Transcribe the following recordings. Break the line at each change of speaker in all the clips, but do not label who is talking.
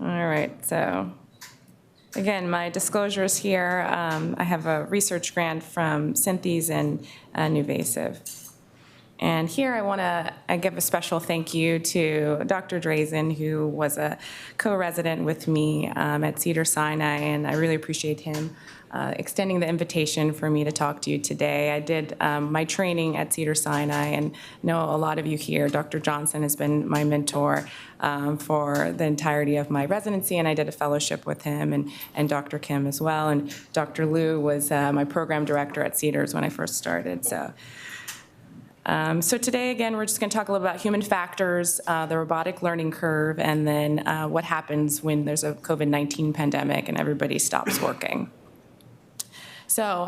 All right, so again, my disclosures here. I have a research grant from Synthes and Nuvasive. And here I want to give a special thank you to Dr. Drazen, who was a co-resident with me at Cedars-Sinai, and I really appreciate him extending the invitation for me to talk to you today. I did my training at Cedars-Sinai, and know a lot of you here. Dr. Johnson has been my mentor for the entirety of my residency, and I did a fellowship with him, and Dr. Kim as well. And Dr. Liu was my program director at Cedars when I first started. So today, again, we're just going to talk a little about human factors, the robotic learning curve, and then what happens when there's a COVID-19 pandemic and everybody stops working. So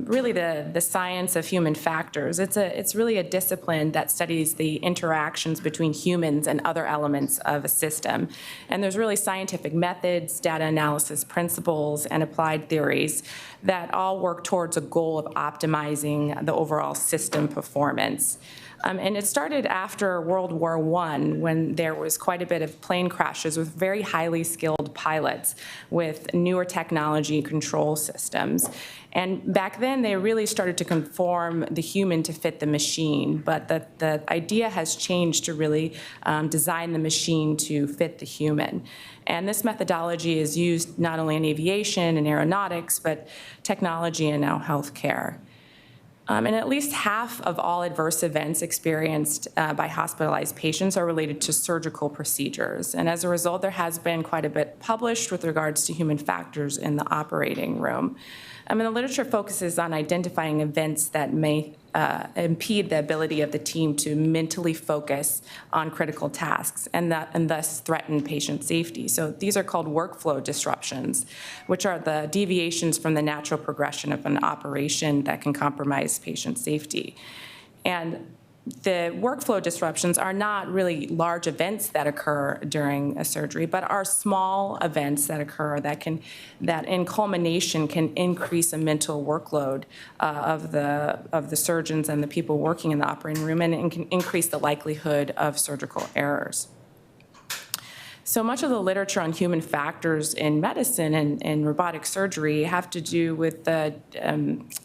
really the science of human factors, it's really a discipline that studies the interactions between humans and other elements of a system. And there's really scientific methods, data analysis principles, and applied theories that all work towards a goal of optimizing the overall system performance. And it started after World War I, when there was quite a bit of plane crashes with very highly skilled pilots with newer technology control systems. And back then, they really started to conform the human to fit the machine. But the idea has changed to really design the machine to fit the human. And this methodology is used not only in aviation and aeronautics, but technology and now healthcare. And at least half of all adverse events experienced by hospitalized patients are related to surgical procedures. And as a result, there has been quite a bit published with regards to human factors in the operating room. And the literature focuses on identifying events that may impede the ability of the team to mentally focus on critical tasks and thus threaten patient safety. So these are called workflow disruptions, which are the deviations from the natural progression of an operation that can compromise patient safety. And the workflow disruptions are not really large events that occur during a surgery, but are small events that occur that in culmination can increase a mental workload of the surgeons and the people working in the operating room, and can increase the likelihood of surgical errors. So much of the literature on human factors in medicine and robotic surgery have to do with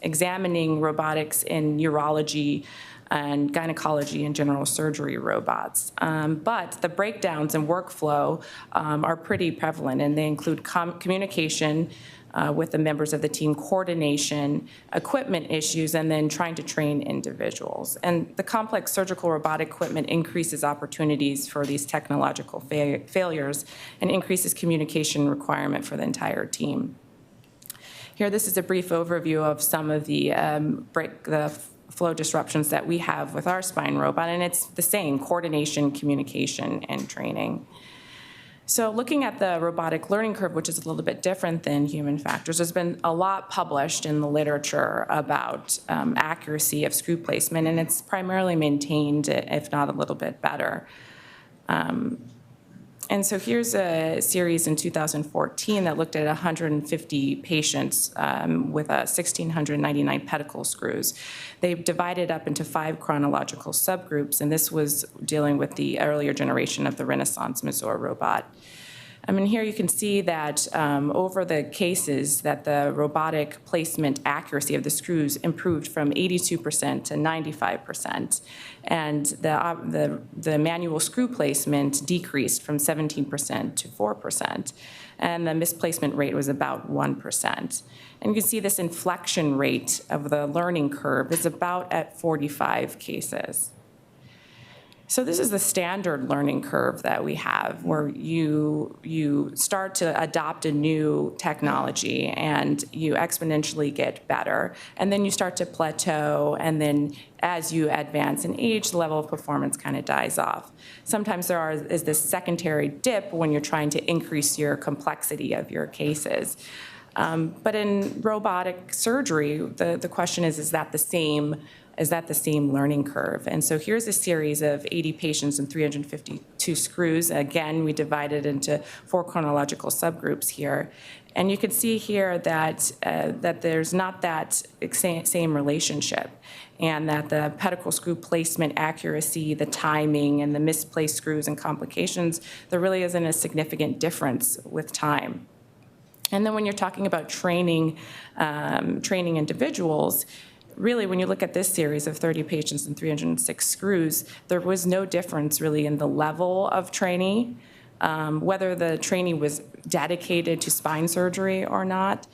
examining robotics in urology and gynecology and general surgery robots. But the breakdowns in workflow are pretty prevalent, and they include communication with the members of the team, coordination, equipment issues, and then trying to train individuals. And the complex surgical robotic equipment increases opportunities for these technological failures and increases communication requirement for the entire team. Here, this is a brief overview of some of the flow disruptions that we have with our spine robot, and it's the same: coordination, communication, and training. So looking at the robotic learning curve, which is a little bit different than human factors, there's been a lot published in the literature about accuracy of screw placement, and it's primarily maintained, if not a little bit better. And so here's a series in 2014 that looked at 150 patients with 1,699 pedicle screws. They divided up into 5 chronological subgroups, and this was dealing with the earlier generation of the Renaissance Mazor robot. Here you can see that over the cases that the robotic placement accuracy of the screws improved from 82% to 95%, and the manual screw placement decreased from 17% to 4%, and the misplacement rate was about 1%. And you can see this inflection rate of the learning curve is about at 45 cases. So this is the standard learning curve that we have, where you start to adopt a new technology and you exponentially get better, and then you start to plateau, and then as you advance in age, the level of performance kind of dies off. Sometimes there is this secondary dip when you're trying to increase your complexity of your cases. But in robotic surgery, the question is that the same the same learning curve? And so here's a series of 80 patients and 352 screws. Again, we divided into 4 chronological subgroups here. And you can see here that, that there's not that same relationship, and that the pedicle screw placement accuracy, the timing, and the misplaced screws and complications, there really isn't a significant difference with time. And then when you're talking about training individuals, really, when you look at this series of 30 patients and 306 screws, there was no difference really in the level of trainee, whether the trainee was dedicated to spine surgery or not,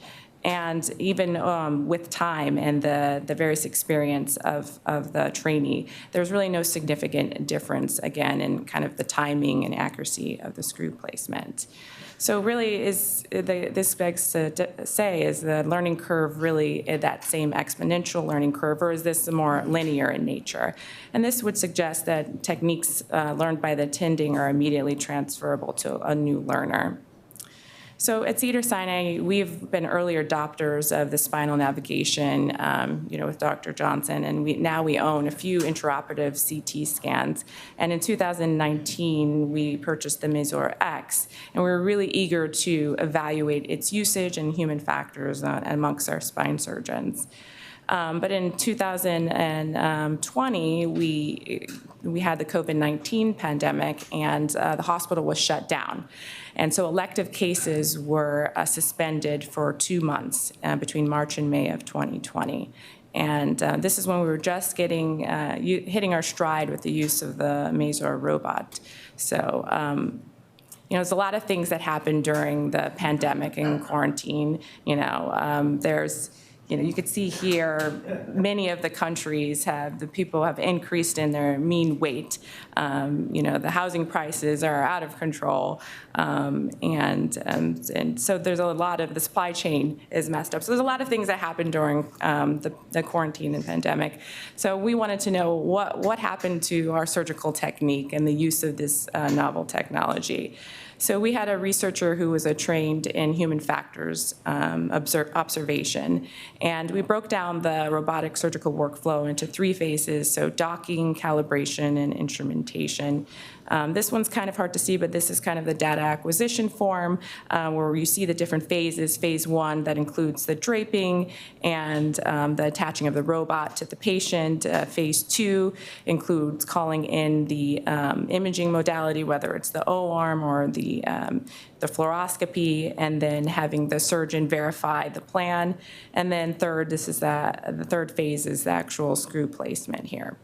and even with time and the various experience of the trainee, there's really no significant difference, again, in kind of the timing and accuracy of the screw placement. So really, this begs to say, is the learning curve really that same exponential learning curve, or is this more linear in nature? And this would suggest that techniques learned by the attending are immediately transferable to a new learner. So at Cedars-Sinai, we've been early adopters of the spinal navigation, with Dr. Johnson, and now we own a few intraoperative CT scans. And in 2019, we purchased the Mazor X, and we were really eager to evaluate its usage and human factors amongst our spine surgeons. But in 2020, we had the COVID-19 pandemic, and the hospital was shut down. And so elective cases were suspended for 2 months between March and May of 2020. And this is when we were just hitting our stride with the use of the Mazor robot. So, there's a lot of things that happened during the pandemic and quarantine. You could see here, many of the countries the people have increased in their mean weight. The housing prices are out of control. And so there's a lot of, the supply chain is messed up. So there's a lot of things that happened during the quarantine and pandemic. So we wanted to know what happened to our surgical technique and the use of this novel technology. So we had a researcher who was trained in human factors observation, and we broke down the robotic surgical workflow into 3 phases, so docking, calibration, and instrumentation. This one's kind of hard to see, but this is kind of the data acquisition form where you see the different phases. Phase 1, that includes the draping and the attaching of the robot to the patient. Phase 2 includes calling in the imaging modality, whether it's the O-arm or the fluoroscopy, and then having the surgeon verify the plan. And then the third phase is the actual screw placement here.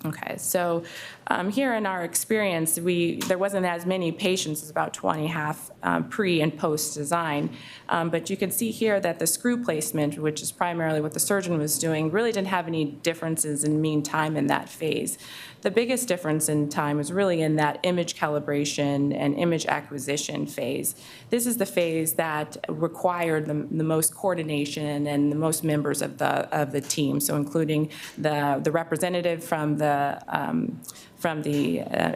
Okay, so here in our experience, there wasn't as many patients, it's about 20, half pre and post design, but you can see here that the screw placement, which is primarily what the surgeon was doing, really didn't have any differences in mean time in that phase. The biggest difference in time was really in that image calibration and image acquisition phase. This is the phase that required the most coordination and the most members of the team, so including the representative from the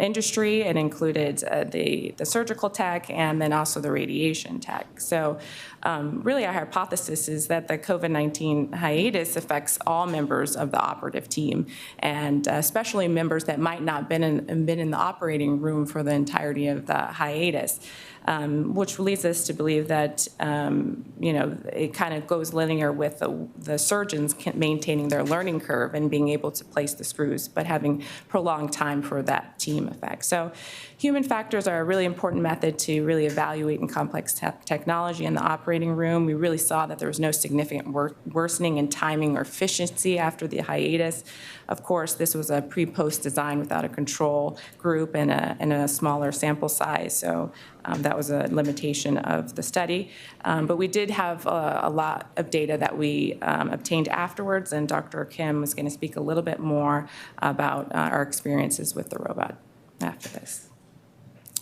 industry. It included the surgical tech and then also the radiation tech. So really our hypothesis is that the COVID-19 hiatus affects all members of the operative team, and especially members that might not have been in the operating room for the entirety of the hiatus. Which leads us to believe that it kind of goes linear with the surgeons maintaining their learning curve and being able to place the screws, but having prolonged time for that team effect. So human factors are a really important method to really evaluate in complex technology in the operating room. We really saw that there was no significant worsening in timing or efficiency after the hiatus. Of course, this was a pre-post design without a control group and a smaller sample size, so that was a limitation of the study. But we did have a lot of data that we obtained afterwards, and Dr. Kim was going to speak a little bit more about our experiences with the robot after this.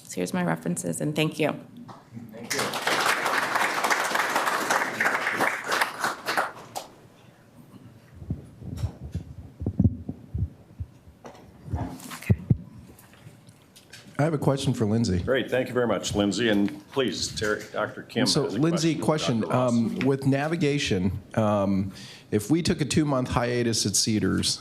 So here's my references, and thank you.
Thank you. I have a question for Lindsey.
Great, thank you very much, Lindsey. And please, Dr. Kim
So,
has a
Lindsey,
question.
question.
for Dr. Ross.
With navigation, if we took a 2-month hiatus at Cedars,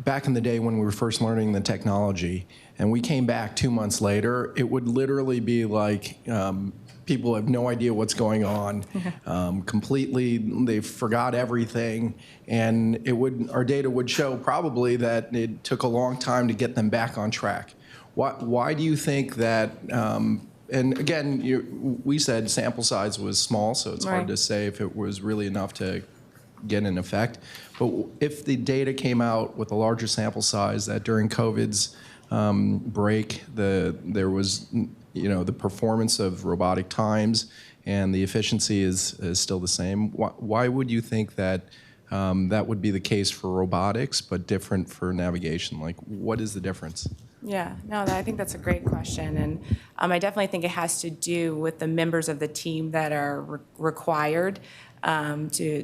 back in the day when we were first learning the technology, and we came back 2 months later, it would literally be like people have no idea what's going on. Completely, they forgot everything, and our data would show probably that it took a long time to get them back on track. Why do you think that? And again, we said sample size was small, so it's hard to say if it was really enough to get an effect. But if the data came out with a larger sample size that during COVID's break, there was, the performance of robotic times and the efficiency is still the same, why would you think that that would be the case for robotics but different for navigation? Like, what is the difference?
Yeah, no, I think that's a great question, and I definitely think it has to do with the members of the team that are required to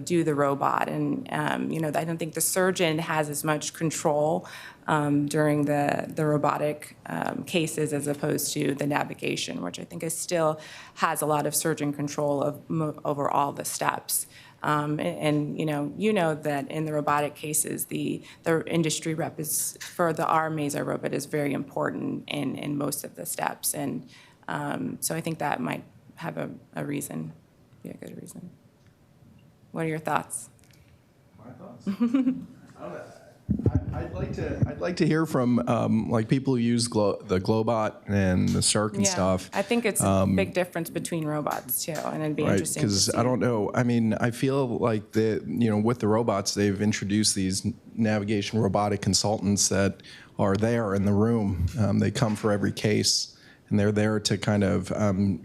do the robot, and I don't think the surgeon has as much control during the robotic cases as opposed to the navigation, which I think still has a lot of surgeon control over all the steps. And that in the robotic cases, the industry rep for our Mazer robot is very important in most of the steps, and so I think that might have a reason, be a good reason. What are your thoughts?
My thoughts? I'd like to hear from like people who use the Globot and the Circ and stuff.
I think it's a big difference between robots too, and it'd be interesting to see.
Because I don't know. I mean, I feel like with the robots, they've introduced these navigation robotic consultants that are there in the room. They come for every case, and they're there to kind of.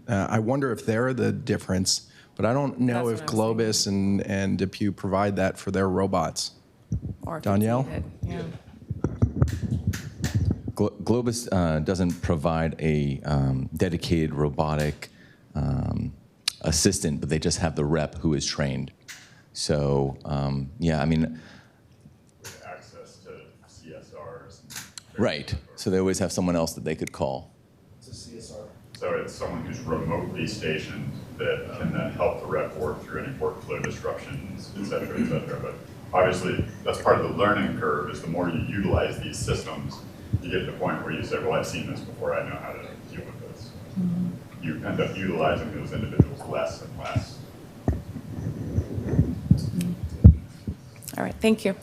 I wonder if they're the difference, but I don't know if Globus and Depew provide that for their robots.
Or
Danielle?
Yeah.
Globus doesn't provide a dedicated robotic assistant, but they just have the rep who is trained. So, yeah, I mean...
With access to CSRs.
Right. So they always have someone else that they could call.
It's a CSR.
So it's someone who's remotely stationed that can then help the rep work through any workflow disruptions, et cetera, et cetera. But obviously, that's part of the learning curve, is the more you utilize these systems, you get to the point where you say, well, I've seen this before, I know how to deal with this. Mm-hmm. You end up utilizing those individuals less and less.
All right, thank you.